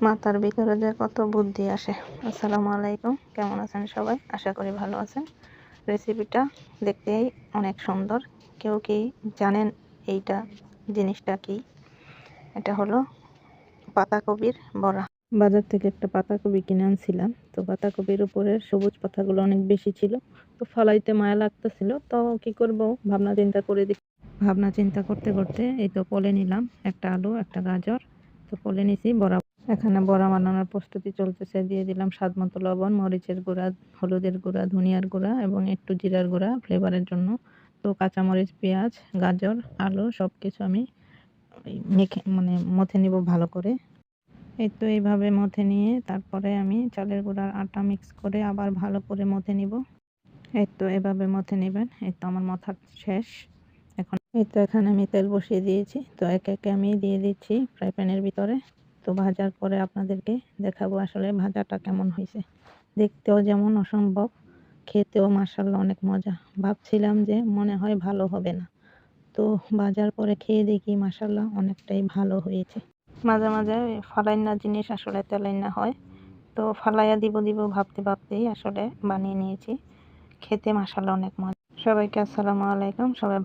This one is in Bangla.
মাথার ভিতরে যে কত বুদ্ধি আসে। আসসালামু আলাইকুম, কেমন আছেন সবাই? আশা করি ভালো আছেন। রেসিপিটা দেখতেই অনেক সুন্দর। কেউ কি জানেন এইটা জিনিসটা কি? এটা হলো পাতাকপির বড়া। বাজার থেকে একটা পাতাকপি কিনে আনছিলাম। তো পাতাকপির উপরে সবুজ পাতাগুলো অনেক বেশি ছিল, তো ফলাইতে মায়া লাগতেছিল। তো কি করব ভাবনা চিন্তা করতে করতে এই তো পলে নিলাম একটা আলু, একটা গাজর। তো পলে নিছি বড়া। এখানে বড়া বানানোর প্রস্তুতি চলতেছে। দিয়ে দিলাম স্বাদ মতো লবণ, মরিচের গুঁড়া, হলুদের গুঁড়া, ধনিয়ার গুঁড়া এবং একটু জিরার গুঁড়া ফ্লেভারের জন্য। তো কাঁচামরিচ, পেঁয়াজ, গাজর, আলু সবকিছু আমি মথে নিব ভালো করে। এই তো এইভাবে মথে নিয়ে তারপরে আমি চালের গুঁড়ার আটা মিক্স করে আবার ভালো করে মথে নিব। এই তো এভাবে মথে নেবেন। এই তো আমার মথা শেষ। এখানে আমি তেল বসিয়ে দিয়েছি। তো একে একে আমি দিয়ে দিচ্ছি ফ্রাই প্যানের ভিতরে। তো ভাজার পরে আপনাদেরকে দেখাবো আসলে ভাজাটা কেমন হয়েছে। দেখতেও যেমন অসম্ভব, খেতেও মাশাআল্লাহ অনেক মজা। ভাবছিলাম যে মনে হয় ভালো হবে না, তো ভাজার পরে খেয়ে দেখি মাশাআল্লাহ অনেকটাই ভালো হয়েছে। মাঝে মাঝে ফালাইনা জিনিস আসলে তেলাইনা হয়, তো ফালাইয়া দিব ভাবতে ভাবতেই আসলে বানিয়ে নিয়েছি। খেতে মাশাআল্লাহ অনেক মজা। সবাইকে আসসালামু আলাইকুম। সবাই